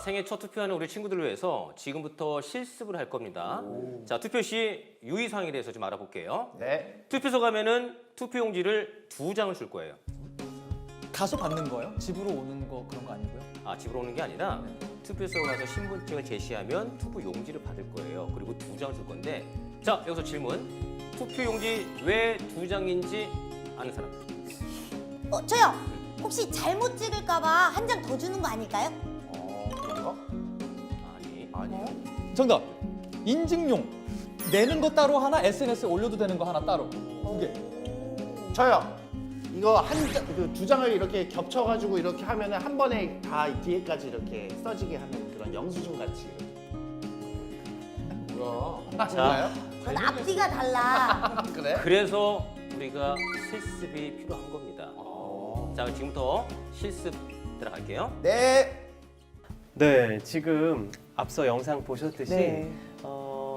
생애 첫 투표하는 우리 친구들을 위해서 지금부터 실습을 할 겁니다. 자, 투표 시 유의사항에 대해서 좀 알아볼게요. 네. 투표소 가면은 투표용지를 2장을 줄 거예요. 가서 받는 거예요? 집으로 오는 거 그런 거 아니고요? 아, 집으로 오는 게 아니라 투표소 가서 신분증을 제시하면 투표용지를 받을 거예요. 그리고 2장을 줄 건데, 자, 여기서 질문. 투표용지 왜 2장인지 아는 사람? 저요. 혹시 잘못 찍을까봐 한 장 더 주는 거 아닐까요? 그런가? 아니. 아니요. 정답. 인증용. 내는 거 따로 하나, SNS에 올려도 되는 거 하나 따로. 두 개. 저요. 이거 두 장을 이렇게 겹쳐가지고 이렇게 하면은 한 번에 다 뒤에까지 이렇게 써지게 하는 그런 영수증 같이. 뭐야? 자, 전 앞뒤가 달라. 그래? 그래서 우리가 실습이 필요한 겁니다. 자, 지금부터 실습 들어갈게요. 네. 네, 지금 앞서 영상 보셨듯이 네.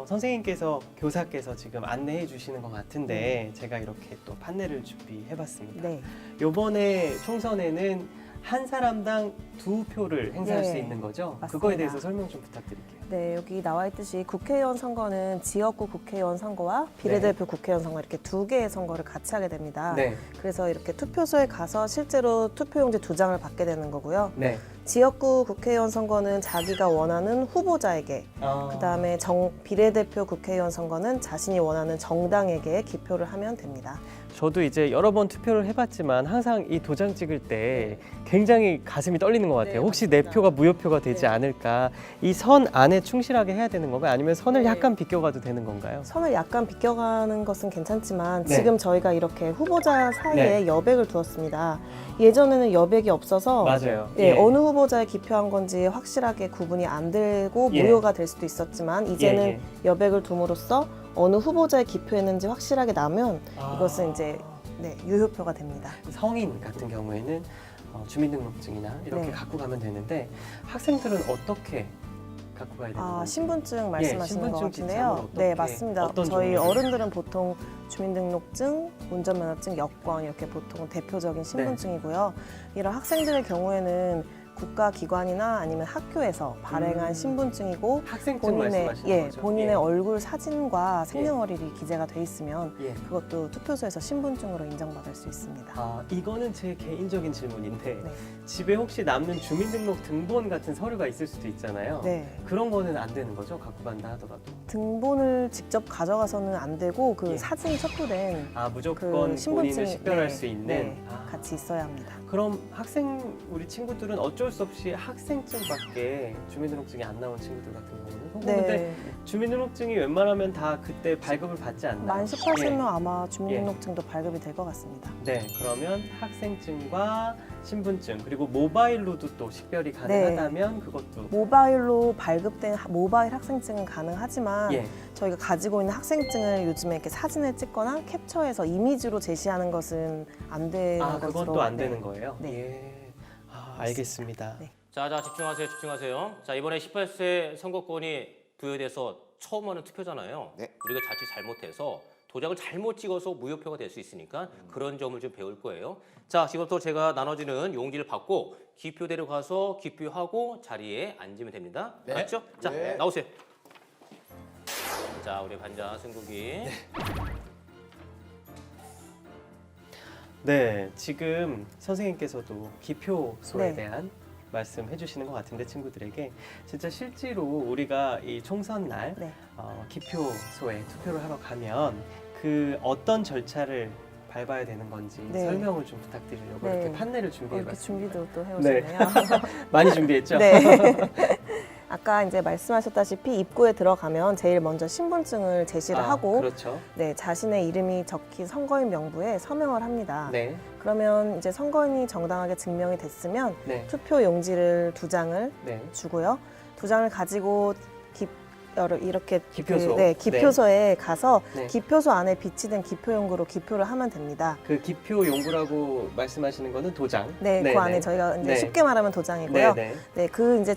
선생님께서 교사께서 지금 안내해 주시는 것 같은데 제가 이렇게 또 판넬을 준비해 봤습니다. 네. 요번에 총선에는 한 사람당 2표를 행사할 네, 수 있는 거죠? 맞습니다. 그거에 대해서 설명 좀 부탁드릴게요. 네, 여기 나와 있듯이 국회의원 선거는 지역구 국회의원 선거와 비례대표 국회의원 선거 이렇게 두 개의 선거를 같이 하게 됩니다. 네. 그래서 이렇게 투표소에 가서 실제로 투표용지 2장을 받게 되는 거고요. 네. 지역구 국회의원 선거는 자기가 원하는 후보자에게, 그다음에 비례대표 국회의원 선거는 자신이 원하는 정당에게 기표를 하면 됩니다. 저도 이제 여러 번 투표를 해봤지만 항상 이 도장 찍을 때 굉장히 가슴이 떨리는 것 같아요. 네, 혹시 내 맞습니다. 표가 무효표가 되지 네. 않을까? 이 선 안에 충실하게 해야 되는 건가요? 아니면 선을 네. 약간 비껴가도 되는 건가요? 선을 약간 비껴가는 것은 괜찮지만 네. 지금 저희가 이렇게 후보자 사이에 네. 여백을 두었습니다. 예전에는 여백이 없어서 맞아요. 네, 예. 어느 후보자에 기표한 건지 확실하게 구분이 안 되고 예. 무효가 될 수도 있었지만 이제는 예, 예. 여백을 둠으로써 어느 후보자에 기표했는지 확실하게 나면 이것은 이제 네, 유효표가 됩니다. 성인 같은 경우에는 주민등록증이나 이렇게 네. 갖고 가면 되는데 학생들은 어떻게 갖고 가야 되는 건지? 신분증 말씀하시는 것 신분증 같은데요. 지참은 네, 어떻게, 맞습니다. 어떤 저희 종류로? 어른들은 보통 주민등록증, 운전면허증, 여권 이렇게 보통 대표적인 네. 신분증이고요. 이런 학생들의 경우에는 국가기관이나 아니면 학교에서 발행한 신분증이고 학생증 말씀하시는 거죠? 본인의 예. 얼굴 사진과 생년월일이 기재가 돼 있으면 예. 그것도 투표소에서 신분증으로 인정받을 수 있습니다. 이거는 제 개인적인 질문인데 네. 집에 혹시 남는 주민등록 등본 같은 서류가 있을 수도 있잖아요. 네. 그런 거는 안 되는 거죠? 갖고 간다 하더라도. 등본을 직접 가져가서는 안 되고 그 예. 사진이 첩부된 무조건 그 신분증 본인을 식별할 네, 수 있는. 네, 같이 있어야 합니다. 그럼 우리 친구들은 어쩔 수 없이 학생증밖에 주민등록증이 안 나온 친구들 같은 경우는 혹은 근데 주민등록증이 웬만하면 다 그때 발급을 받지 않나요? 만 18세면 예. 아마 주민등록증도 발급이 될 것 같습니다. 네, 그러면 학생증과 신분증 그리고 모바일로도 또 식별이 가능하다면 그것도 모바일로 발급된 모바일 학생증은 가능하지만 예. 저희가 가지고 있는 학생증을 요즘에 이렇게 사진을 찍거나 캡처해서 이미지로 제시하는 것은 안 되는 것으로. 그건 또 안 네. 되는 거예요? 네. 예. 알겠습니다. 네. 자, 집중하세요, 집중하세요. 자, 이번에 18세 선거권이 부여돼서 처음 하는 투표잖아요. 네. 우리가 자칫 잘못해서 도장을 잘못 찍어서 무효표가 될 수 있으니까 그런 점을 좀 배울 거예요. 자, 지금부터 제가 나눠지는 용지를 받고 기표대로 가서 기표하고 자리에 앉으면 됩니다. 네. 알았죠? 자, 네. 나오세요. 자, 우리 반장 승국이. 네, 지금 선생님께서도 기표소에 네. 대한 말씀해 주시는 것 같은데 친구들에게 진짜 실제로 우리가 이 총선 날 네. 기표소에 투표를 하러 가면 그 어떤 절차를 밟아야 되는 건지 네. 설명을 좀 부탁드리려고 네. 이렇게 판넬을 이렇게 준비해봤습니다. 준비도 또 해오셨네요. 많이 준비했죠? 네. 아까 이제 말씀하셨다시피 입구에 들어가면 제일 먼저 신분증을 제시를 하고 그렇죠. 네, 자신의 이름이 적힌 선거인 명부에 서명을 합니다. 네, 그러면 이제 선거인이 정당하게 증명이 됐으면 네, 투표 용지를 2장을 네. 주고요. 2장을 가지고 이렇게 기표소. 기표소에 가서 네. 기표소 안에 비치된 기표용구로 기표를 하면 됩니다. 그 기표 용구라고 말씀하시는 거는 도장. 네, 그 안에 저희가 이제 쉽게 말하면 도장이고요. 네, 네, 그 이제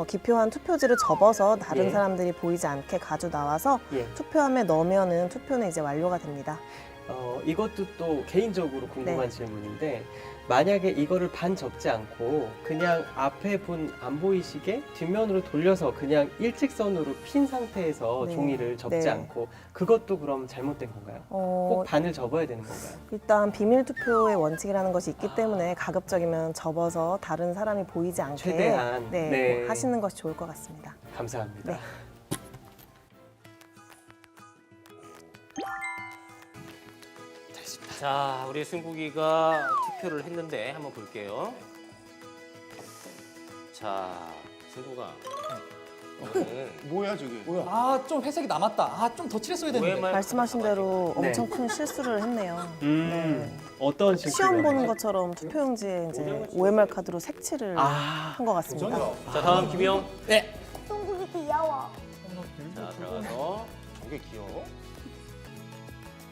기표한 투표지를 접어서 다른 예. 사람들이 보이지 않게 가져 나와서 예. 투표함에 넣으면은 투표는 이제 완료가 됩니다. 이것도 또 개인적으로 궁금한 네. 질문인데 만약에 이거를 반 접지 않고 그냥 앞에 분 안 보이시게 뒷면으로 돌려서 그냥 일직선으로 핀 상태에서 네. 종이를 접지 네. 않고 그것도 그럼 잘못된 건가요? 꼭 반을 접어야 되는 건가요? 일단 비밀 투표의 원칙이라는 것이 있기 때문에 가급적이면 접어서 다른 사람이 보이지 않게 최대한, 네, 네. 하시는 것이 좋을 것 같습니다. 감사합니다. 네. 자, 우리 승국이가 투표를 했는데 한번 볼게요. 자, 승국아. 너는 뭐야 저게? 아, 좀 회색이 남았다. 아, 좀 더 칠했어야 되는데. OMR 말씀하신 대로 네. 엄청 큰 실수를 했네요. 어떤 실수를 시험 보는 하셨죠? 것처럼 투표용지에 이제 OMR 카드로 색칠을 아, 한 것 같습니다. 자, 다음 김영. 네. 똥국이 귀여워. 자, 들어가서 저게 귀여워?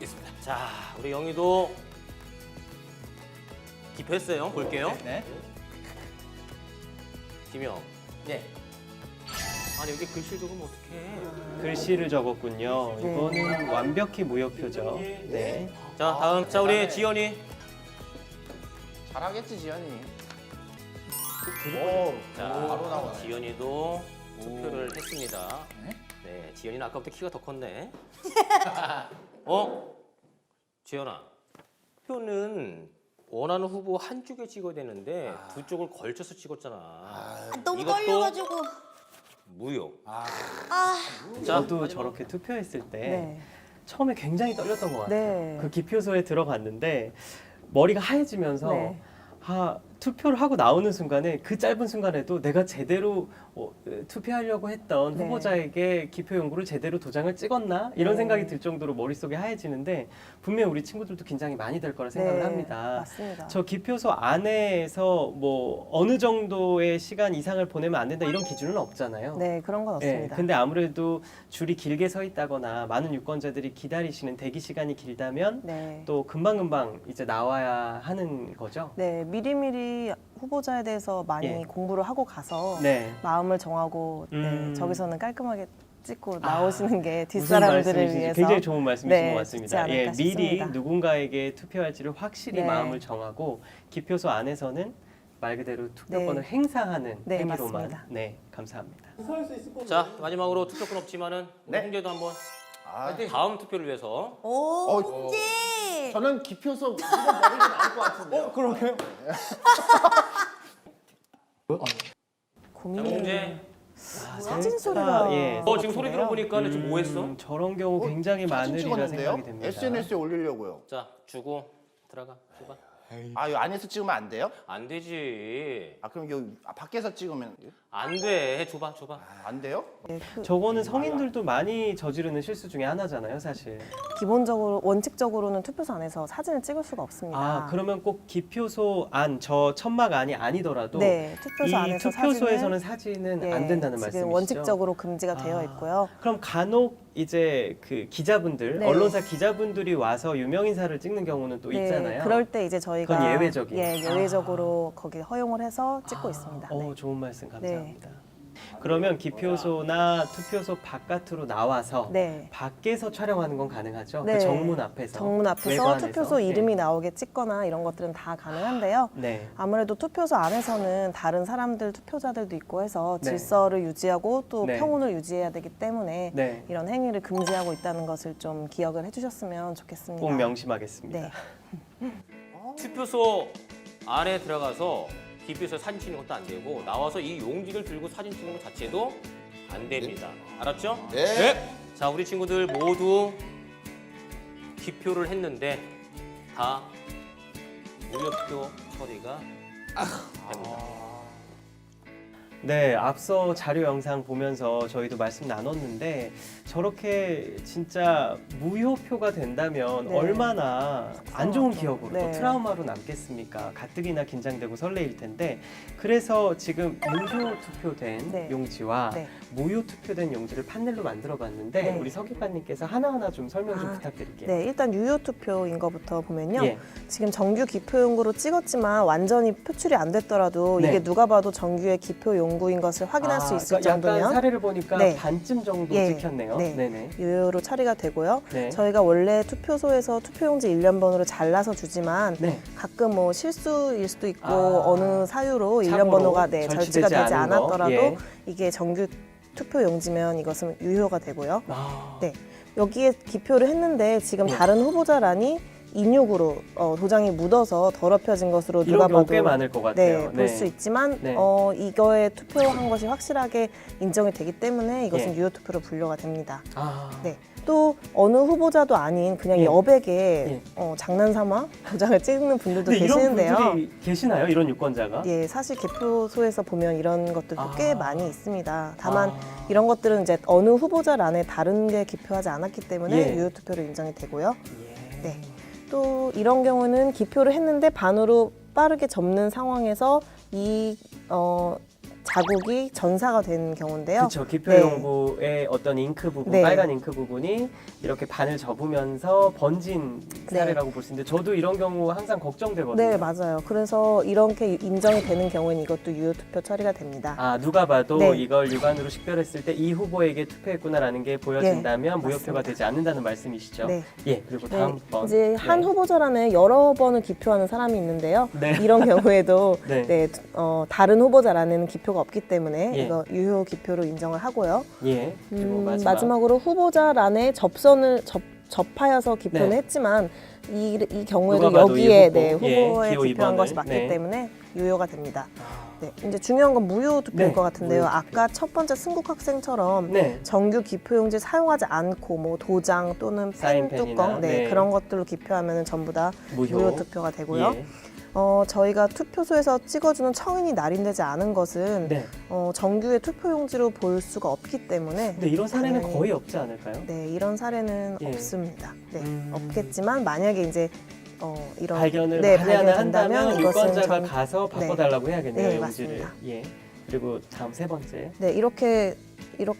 있습니다. 자, 우리 영희도 기표했어요. 볼게요. 네. 김영. 네. 아니, 여기 글씨 적으면 어떡해. 글씨를 적었군요. 네. 이거는 완벽히 무효표죠. 네. 자, 다음. 자, 우리 지연이. 잘하겠지 지연이. 자, 바로 나오네. 지연이도 투표를 했습니다. 네, 지연이는 아까부터 키가 더 컸네. 지연아, 투표는 원하는 후보 한 쪽에 찍어야 되는데 두 쪽을 걸쳐서 찍었잖아. 너무 이것도- 떨려가지고. 무효. 아, 자, 저도 저렇게 투표했을 때 네. 처음에 굉장히 떨렸던 것 같아요. 네. 그 기표소에 들어갔는데 머리가 하얘지면서 네. 투표를 하고 나오는 순간에 그 짧은 순간에도 내가 제대로 투표하려고 했던 네. 후보자에게 기표 용구를 제대로 도장을 찍었나 이런 네. 생각이 들 정도로 머릿속이 하얘지는데 분명히 우리 친구들도 긴장이 많이 될 거라 생각을 네, 합니다. 맞습니다. 저 기표소 안에서 뭐 어느 정도의 시간 이상을 보내면 안 된다 이런 기준은 없잖아요. 네, 그런 건 예, 없습니다. 근데 아무래도 줄이 길게 서 있다거나 많은 유권자들이 기다리시는 대기 시간이 길다면 네. 또 금방금방 이제 나와야 하는 거죠. 네, 미리미리 후보자에 대해서 많이 예. 공부를 하고 가서 네. 마음을 정하고 네, 저기서는 깔끔하게 찍고 나오시는 게 무슨 뒷사람들을 말씀이신지 위해서 굉장히 좋은 말씀이신 네, 것 좋지 같습니다. 않을까 예, 미리 싶습니다. 누군가에게 투표할지를 확실히 네. 마음을 정하고 기표소 안에서는 말 그대로 투표권을 네. 행사하는 네, 행위로만. 맞습니다. 네, 감사합니다. 자, 마지막으로 투표권 없지만은 우리 네. 홍재도 한번 아, 다음 투표를 위해서 오, 홍지. 저는 기표소 이거 머리가 나올 것 같은데요. 그러게요. 고민이 홍재. 사진 소리가 예. 지금 소리 들어보니까 지금 뭐 했어? 저런 경우 굉장히 사진 많으리라 찍었는데요? 생각이 됩니다. SNS에 올리려고요. 자, 주고 들어가. 줘봐. 아, 이 안에서 찍으면 안 돼요? 안 되지. 아, 그럼 여기 밖에서 찍으면 안 돼. 줘봐, 줘봐. 안 돼요? 네, 저거는 성인들도 많이 저지르는 실수 중에 하나잖아요, 사실. 기본적으로 원칙적으로는 투표소 안에서 사진을 찍을 수가 없습니다. 아, 그러면 꼭 기표소 안, 저 천막 안이 아니더라도 네, 투표소 이 안에서 투표소에서는 사진은 예, 안 된다는 말씀이시죠? 지금 원칙적으로 금지가 되어 아. 있고요. 그럼 간혹 이제 그 기자분들, 네. 언론사 기자분들이 와서 유명 인사를 찍는 경우는 또 있잖아요. 그럴 때 이제 저희가 그건 예외적인. 예, 예외적으로 거기 허용을 해서 찍고 있습니다. 네. 좋은 말씀 감사합니다. 그러면 기표소나 투표소 바깥으로 나와서 네. 밖에서 촬영하는 건 가능하죠? 네. 그 정문 앞에서. 정문 앞에서 외관에서. 투표소 네. 이름이 나오게 찍거나 이런 것들은 다 가능한데요. 네. 아무래도 투표소 안에서는 다른 사람들 투표자들도 있고 해서 네. 질서를 유지하고 또 네. 평온을 유지해야 되기 때문에 네. 이런 행위를 금지하고 있다는 것을 좀 기억을 해주셨으면 좋겠습니다. 꼭 명심하겠습니다. 네. 투표소 안에 들어가서 기표소에 사진 찍는 것도 안 되고 나와서 이 용지를 들고 사진 찍는 것 자체도 안 됩니다. 알았죠? 네. 자, 우리 친구들 모두 기표를 했는데 다 무효표 처리가 됩니다. 네, 앞서 자료 영상 보면서 저희도 말씀 나눴는데 저렇게 진짜 무효표가 된다면 네. 얼마나 안 좋은 기억으로 또 네. 트라우마로 남겠습니까? 가뜩이나 긴장되고 설레일 텐데 그래서 지금 무효 투표된 네. 용지와 네. 무효 투표된 용지를 판넬로 만들어 봤는데 네. 우리 서 기관님께서 하나하나 좀 설명 좀 부탁드릴게요. 네, 일단 유효 투표인 것부터 보면요. 예. 지금 정규 기표용구로 찍었지만 완전히 표출이 안 됐더라도 네. 이게 누가 봐도 정규의 기표용지가 인구인 것을 확인할 수 있을 그러니까 약간 정도면 사례를 보니까 네. 반쯤 정도 예, 찍혔네요. 네. 네네. 유효로 처리가 되고요. 네. 저희가 원래 투표소에서 투표용지 일련번호를 잘라서 주지만 네. 가끔 뭐 실수일 수도 있고 아, 어느 사유로 참고로 일련번호가 절치가 절취되지 되지 않은 거. 않았더라도 예. 이게 정규 투표용지면 이것은 유효가 되고요. 아, 네. 여기에 기표를 했는데 지금 예. 다른 후보자란이 인육으로 도장이 묻어서 더럽혀진 것으로 이런 누가 경우 봐도 꽤 많을 것 같아요. 네, 볼 수 있지만 네. 이거에 투표한 것이 확실하게 인정이 되기 때문에 이것은 예. 유효 투표로 분류가 됩니다. 아, 네. 또 어느 후보자도 아닌 그냥 예. 여백에 장난삼아 도장을 찍는 분들도 근데 이런 계시는데요. 분들이 계시나요? 이런 유권자가? 예, 사실 개표소에서 보면 이런 것들도 꽤 아. 많이 있습니다. 다만 아. 이런 것들은 이제 어느 후보자란에 다른 게 기표하지 않았기 때문에 예. 유효 투표로 인정이 되고요. 예. 네. 또 이런 경우는 기표를 했는데 반으로 빠르게 접는 상황에서 이 자국이 전사가 된 경우인데요. 그렇죠. 기표 네. 용부의 어떤 잉크 부분, 네. 빨간 잉크 부분이 이렇게 반을 접으면서 번진 네. 사례라고 볼 수 있는데 저도 이런 경우 항상 걱정되거든요. 네, 맞아요. 그래서 이렇게 인정이 되는 경우에는 이것도 유효 투표 처리가 됩니다. 아, 누가 봐도 네. 이걸 육안으로 식별했을 때 이 후보에게 투표했구나라는 게 보여진다면 네, 무효표가 맞습니다. 되지 않는다는 말씀이시죠? 네. 예, 그리고 네, 다음 번. 이제 한 네. 후보자란에 여러 번을 기표하는 사람이 있는데요. 네. 이런 경우에도 네. 네, 다른 후보자란에는 기표가 없기 때문에 예. 이거 유효 기표로 인정을 하고요. 예. 그리고 마지막으로 후보자란에 접하여서 기표는 네. 했지만 이 경우에도 누가 봐도 여기에 이 후보, 네, 예, 후보에 기호 기표한 2번을. 것이 맞기 네. 때문에 유효가 됩니다. 아, 네, 이제 중요한 건 무효 투표일 네, 것 같은데요. 무효 투표. 아까 첫 번째 승국 학생처럼 네. 정규 기표용지 사용하지 않고 뭐 도장 또는 펜 사인펜이나, 뚜껑 네. 그런 것들로 기표하면 전부 다 무효 투표가 되고요. 예. 저희가 투표소에서 찍어주는 청인이 날인되지 않은 것은 네. 정규의 투표용지로 볼 수가 없기 때문에 근데 이런 사례는 당연히- 거의 없지 않을까요? 네, 이런 사례는 예. 없습니다. 네, 음. 없겠지만 만약에 이제 이런 발견을 네, 만약에 발견된다면 한다면 이것은 유권자가 전- 가서 네. 바꿔달라고 해야겠네요, 네, 용지를. 맞습니다. 예. 그리고 다음 세 번째. 네, 이렇게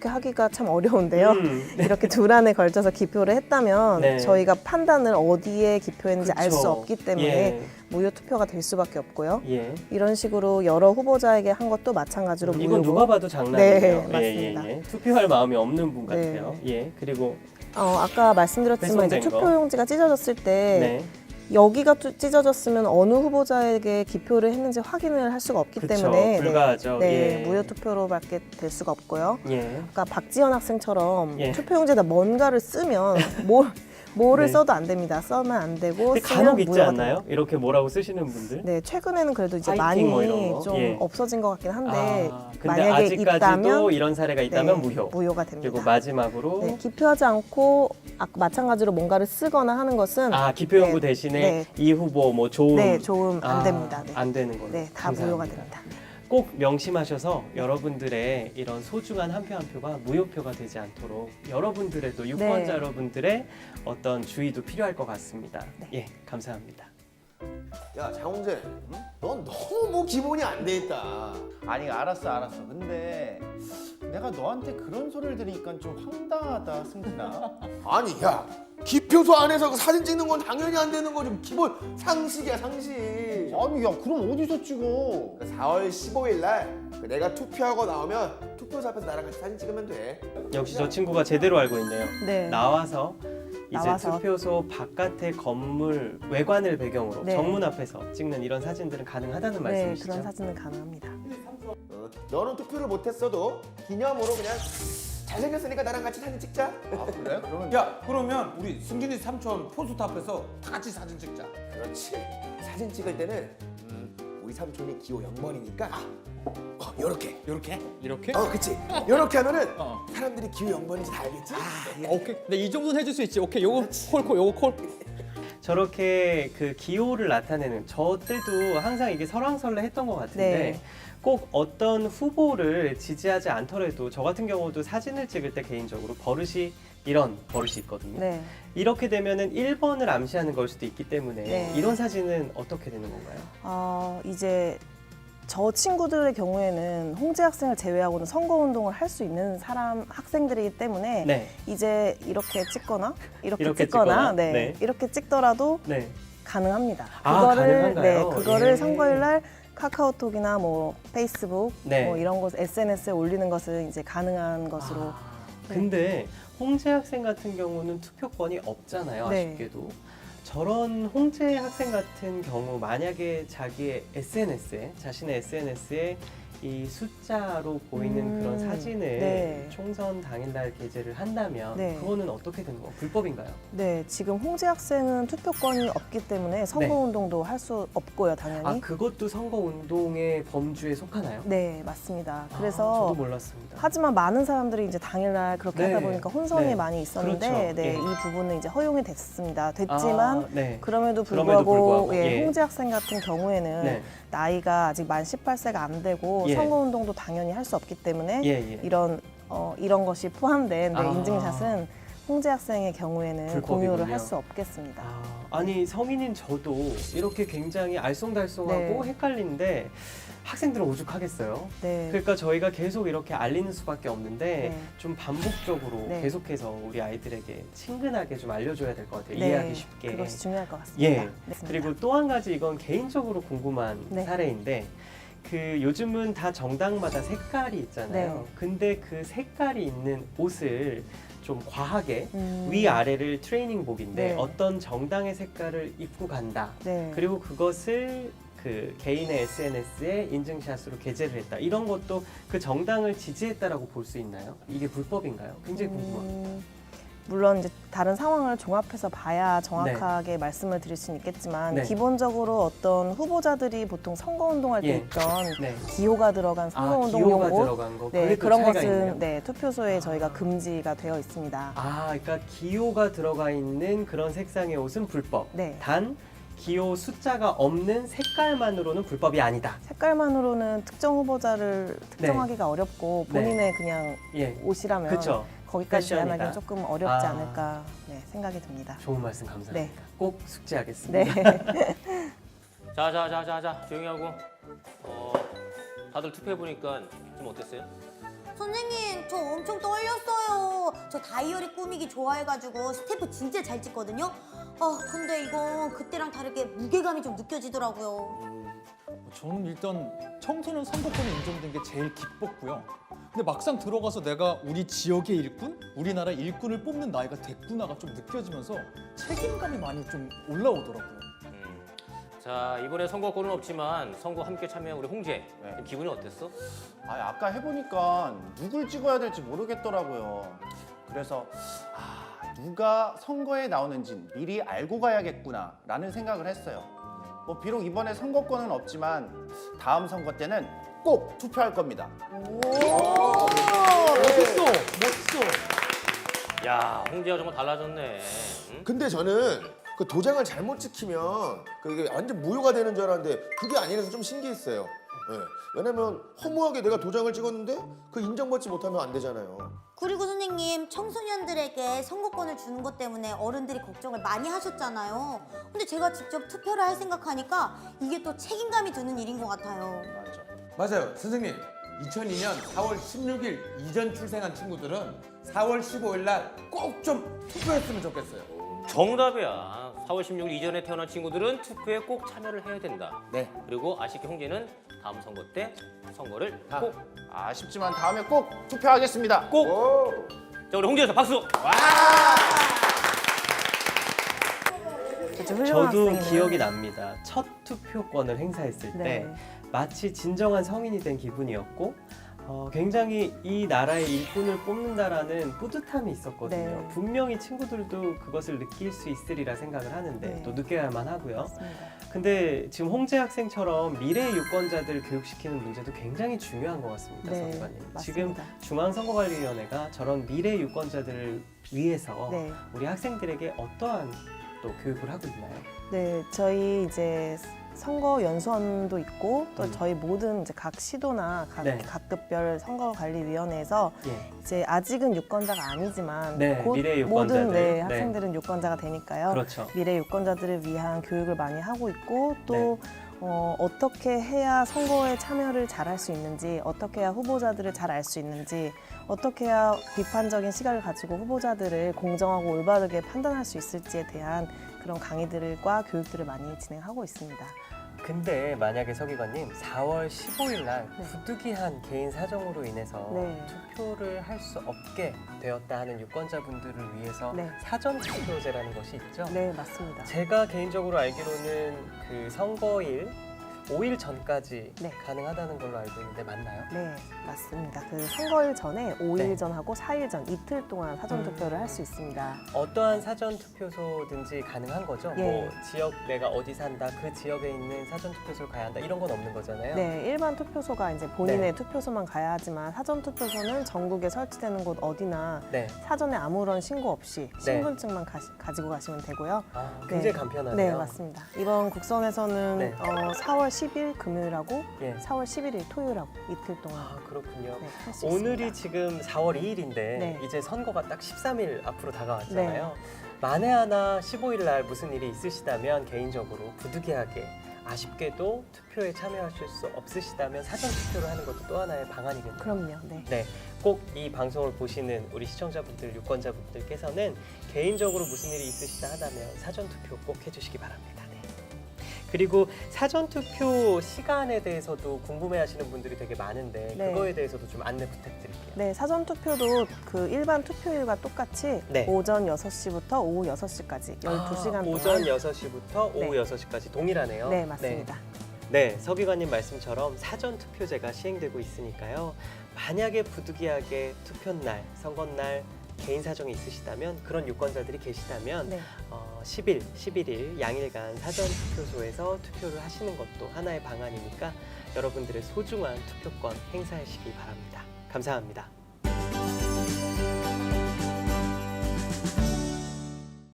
하기가 참 어려운데요. 네. 이렇게 두 란에 걸쳐서 기표를 했다면 네. 저희가 판단을 어디에 기표했는지 알 수 그쵸. 없기 때문에 예. 무효 투표가 될 수밖에 없고요. 예. 이런 식으로 여러 후보자에게 한 것도 마찬가지로 이건 무효고. 누가 봐도 장난이에요. 네, 예, 맞습니다. 예. 투표할 마음이 없는 분 네. 같아요. 예. 그리고 아까 말씀드렸지만 이제 훼손된 거. 투표용지가 찢어졌을 때 네. 여기가 찢어졌으면 어느 후보자에게 기표를 했는지 확인을 할 수가 없기 그쵸, 때문에 불가하죠. 네, 예. 무효 투표로밖에 될 수가 없고요. 예. 아까 박지현 학생처럼 예. 투표용지에다 뭔가를 쓰면 뭐를 네. 써도 안 됩니다. 써면 안 되고 근데 쓰면 간혹 있지 무효가 않나요? 됩니다. 이렇게 뭐라고 쓰시는 분들? 네, 최근에는 그래도 이제 파이팅 많이 뭐 이런 거? 좀 예. 없어진 것 같긴 한데 근데 만약에 아직까지도 있다면 이런 사례가 있다면 네, 무효. 무효가 됩니다. 그리고 마지막으로 네, 기표하지 않고 마찬가지로 뭔가를 쓰거나 하는 것은 기표용구 네, 대신에 네. 이 후보 뭐 조음 네, 조음 안 됩니다. 네. 안 되는 걸로. 네, 다 감사합니다. 무효가 됩니다. 꼭 명심하셔서 여러분들의 이런 소중한 한 표 한 표가 무효표가 되지 않도록 여러분들의 또 유권자 네. 여러분들의 어떤 주의도 필요할 것 같습니다. 네. 예, 감사합니다. 야 장홍재, 넌 너무 뭐 기본이 안 돼 있다. 아니 알았어. 근데 내가 너한테 그런 소리를 들으니까 좀 황당하다, 승진아. 아니 야 기표소 안에서 그 사진 찍는 건 당연히 안 되는 거지. 기본 상식이야 상식. 아니 야 그럼 어디서 찍어? 4월 15일 날 내가 투표하고 나오면 투표소 앞에서 나랑 같이 사진 찍으면 돼. 역시 저 친구가 제대로 알고 있네요. 네. 나와서 이제 나와서. 투표소 바깥의 건물 외관을 배경으로 네. 정문 앞에서 찍는 이런 사진들은 가능하다는 네, 말씀이시죠? 그런 사진은 가능합니다. 너는 투표를 못했어도 기념으로 그냥 잘생겼으니까 나랑 같이 사진 찍자. 아 그래? 그러면 야, 그러면 우리 승진이 삼촌 포스터 앞에서 다 같이 사진 찍자. 그렇지. 사진 찍을 때는 우리 삼촌이 기호 0번이니까 요렇게. 이렇게? 그치. 요렇게 하면은 어. 사람들이 기호 0번인지 다 알겠지? 오케이. 근데 이 정도는 해줄 수 있지. 오케이. 요거 콜, 요거 콜. 저렇게 그 기호를 나타내는 저 때도 항상 이게 설왕설래했던 것 같은데 네. 꼭 어떤 후보를 지지하지 않더라도 저 같은 경우도 사진을 찍을 때 개인적으로 이런 버릇이 있거든요. 네. 이렇게 되면은 1번을 암시하는 걸 수도 있기 때문에 네. 이런 사진은 어떻게 되는 건가요? 이제 저 친구들의 경우에는 홍재 학생을 제외하고는 선거운동을 할 수 있는 학생들이기 때문에 네. 이제 이렇게 찍거나 이렇게 이렇게 찍거나 찍거나, 네. 네. 이렇게 찍더라도 네. 가능합니다. 가능한가요? 그거를 예. 선거일 날 카카오톡이나 뭐 페이스북 네. 뭐 이런 곳 SNS에 올리는 것은 이제 가능한 것으로 근데 홍재 학생 같은 경우는 투표권이 없잖아요. 네. 아쉽게도. 저런 홍재 학생 같은 경우 만약에 자기의 SNS에 자신의 SNS에 이 숫자로 보이는 그런 사진을 네. 총선 당일날 게재를 한다면 네. 그거는 어떻게 되는 거예요? 불법인가요? 네, 지금 홍재 학생은 투표권이 없기 때문에 선거운동도 할 수 없고요, 당연히. 아 그것도 선거 운동의 범주에 속하나요? 네, 맞습니다. 아, 그래서 저도 몰랐습니다. 하지만 많은 사람들이 이제 당일날 그렇게 네. 하다 보니까 혼선이 네. 많이 있었는데 그렇죠. 네, 예. 이 부분은 이제 허용이 됐습니다. 됐지만 네. 그럼에도 그럼에도 불구하고, 불구하고, 예, 예. 홍재 학생 같은 경우에는 네. 나이가 아직 만 18세가 안 되고 예. 선거운동도 당연히 할 수 없기 때문에 예, 예. 이런 것이 포함된 네, 아. 인증샷은 홍재 학생의 경우에는 불법이군요. 공유를 할 수 없겠습니다. 아니 성인인 저도 이렇게 굉장히 알쏭달쏭하고 네. 헷갈리는데 학생들은 오죽하겠어요. 네. 그러니까 저희가 계속 이렇게 알리는 수밖에 없는데 네. 좀 반복적으로 네. 계속해서 우리 아이들에게 친근하게 좀 알려줘야 될 것 같아요. 네, 이해하기 쉽게. 그것이 중요할 것 같습니다. 예. 네. 그리고 또 한 가지 이건 개인적으로 궁금한 네. 사례인데 그 요즘은 다 정당마다 색깔이 있잖아요. 네. 근데 그 색깔이 있는 옷을 좀 과하게 음. 위아래를 트레이닝복인데 네. 어떤 정당의 색깔을 입고 간다. 네. 그리고 그것을 그 개인의 SNS에 인증샷으로 게재를 했다. 이런 것도 그 정당을 지지했다라고 볼 수 있나요? 이게 불법인가요? 굉장히 궁금합니다. 물론 이제 다른 상황을 종합해서 봐야 정확하게 말씀을 드릴 수는 있겠지만 네. 기본적으로 어떤 후보자들이 보통 선거운동할 때 예. 입던 네. 기호가 들어간 선거운동용 기호가 옷 들어간 거. 네, 그게 또 그런 차이가 것은 있네요. 네, 투표소에 저희가 금지가 되어 있습니다. 그러니까 기호가 들어가 있는 그런 색상의 옷은 불법. 네. 단 기호 숫자가 없는 색깔만으로는 불법이 아니다. 색깔만으로는 특정 후보자를 특정하기가 어렵고 네. 본인의 그냥 예. 옷이라면 그렇죠. 거기까지 패션이다. 제한하기는 조금 어렵지 아. 않을까 네, 생각이 듭니다. 좋은 말씀 감사합니다. 네. 꼭 숙지하겠습니다. 네. 자, 조용히 하고. 다들 투표해 보니까 좀 어땠어요? 선생님, 저 엄청 떨렸어요. 저 다이어리 꾸미기 좋아해가지고 스태프 진짜 잘 찍거든요. 근데 이건 그때랑 다르게 무게감이 좀 느껴지더라고요. 저는 일단 청소년 선거권이 인정된 게 제일 기뻤고요. 근데 막상 들어가서 내가 우리 지역의 일꾼, 우리나라 일꾼을 뽑는 나이가 됐구나가 좀 느껴지면서 책임감이 많이 좀 올라오더라고요. 자, 이번에 선거권은 없지만 선거 함께 참여한 우리 홍재. 네. 기분이 어땠어? 아까 해보니까 누굴 찍어야 될지 모르겠더라고요. 그래서 누가 선거에 나오는지 미리 알고 가야겠구나라는 생각을 했어요. 뭐 비록 이번에 선거권은 없지만 다음 선거 때는 꼭 투표할 겁니다. 멋있어, 멋있어. 야, 홍재가 정말 달라졌네. 응? 근데 저는 그 도장을 잘못 찍히면 그게 완전 무효가 되는 줄 알았는데 그게 아니라서 좀 신기했어요. 예. 왜냐면 허무하게 내가 도장을 찍었는데 그 인정받지 못하면 안 되잖아요. 그리고 선생님, 청소년들에게 선거권을 주는 것 때문에 어른들이 걱정을 많이 하셨잖아요. 근데 제가 직접 투표를 할 생각하니까 이게 또 책임감이 드는 일인 것 같아요. 맞아요. 선생님, 2002년 4월 16일 이전 출생한 친구들은 4월 15일 날 꼭 좀 투표했으면 좋겠어요. 정답이야. 4월 16일 이전에 태어난 친구들은 투표에 꼭 참여를 해야 된다. 네. 그리고 아쉽게 홍재는 다음 선거 때 선거를 꼭. 아쉽지만 다음에 꼭 투표하겠습니다. 꼭. 자, 우리 홍재에서 박수. 아주 훌륭한 저도 학생이네요. 기억이 납니다. 첫 투표권을 행사했을 때 네. 마치 진정한 성인이 된 기분이었고 굉장히 이 나라의 일꾼을 뽑는다라는 뿌듯함이 있었거든요. 네. 분명히 친구들도 그것을 느낄 수 있으리라 생각을 하는데 네. 또 느껴야만 하고요. 맞습니다. 근데 지금 홍재 학생처럼 미래 유권자들 교육시키는 문제도 굉장히 중요한 것 같습니다, 네, 선생님. 지금 맞습니다. 중앙선거관리위원회가 저런 미래 유권자들을 위해서 네. 우리 학생들에게 어떠한 또 교육을 하고 있나요? 네, 저희 이제 선거 연수원도 있고 또 저희 모든 이제 각 시도나 네. 각급별 선거관리위원회에서 예. 이제 아직은 유권자가 아니지만 네, 곧 미래 유권자들. 모든 네. 학생들은 유권자가 되니까요. 그렇죠. 미래 유권자들을 위한 교육을 많이 하고 있고 또 네. 어떻게 해야 선거에 참여를 잘할 수 있는지, 어떻게 해야 후보자들을 잘 알 수 있는지, 어떻게 해야 비판적인 시각을 가지고 후보자들을 공정하고 올바르게 판단할 수 있을지에 대한 그런 강의들과 교육들을 많이 진행하고 있습니다. 근데 만약에 서기관님 4월 15일 날 부득이한 개인 사정으로 인해서 네. 투표를 할 수 없게 되었다 하는 유권자분들을 위해서 네. 사전 투표제라는 것이 있죠. 네, 맞습니다. 제가 개인적으로 알기로는 그 선거일 5일 전까지 네. 가능하다는 걸로 알고 있는데 맞나요? 네, 맞습니다. 그 선거일 전에 5일 네. 전하고 4일 전 이틀 동안 사전 투표를 할 수 있습니다. 어떠한 사전 투표소든지 가능한 거죠? 예. 뭐 지역 내가 어디 산다, 그 지역에 있는 사전 투표소를 가야 한다 이런 건 없는 거잖아요. 네, 일반 투표소가 이제 본인의 네. 투표소만 가야 하지만 사전 투표소는 전국에 설치되는 곳 어디나 네. 사전에 아무런 신고 없이 네. 신분증만 가지고 가시면 되고요. 아, 굉장히 네. 간편하네요. 네, 맞습니다. 이번 국선에서는 네. 4월 10일 금요일하고 예. 4월 11일 토요일하고 이틀 동안 아, 그렇군요. 네, 할 수 오늘이 있습니다. 지금 4월 2일인데 네. 이제 선거가 딱 13일 앞으로 다가왔잖아요. 만에 하나 15일 날 무슨 일이 있으시다면 개인적으로 부득이하게 아쉽게도 투표에 참여하실 수 없으시다면 사전 투표를 하는 것도 또 하나의 방안이겠네요. 그럼요. 네. 네, 꼭 이 방송을 보시는 우리 시청자분들, 유권자분들께서는 개인적으로 무슨 일이 있으시다 하다면 사전 투표 꼭 해주시기 바랍니다. 네. 그리고 사전 투표 시간에 대해서도 궁금해하시는 분들이 되게 많은데 네. 그거에 대해서도 좀 안내 부탁드릴게요. 네, 사전 투표도 그 일반 투표일과 똑같이 네. 오전 6시부터 오후 6시까지 12시간 동안 오전 6시부터 오후 네. 6시까지 동일하네요. 네, 맞습니다. 네, 서기관님 말씀처럼 사전 투표제가 시행되고 있으니까요. 만약에 부득이하게 투표날, 선거날 개인 사정이 있으시다면 그런 유권자들이 계시다면 네. 10일, 11일 양일간 사전 투표소에서 투표를 하시는 것도 하나의 방안이니까 여러분들의 소중한 투표권 행사하시기 바랍니다. 감사합니다.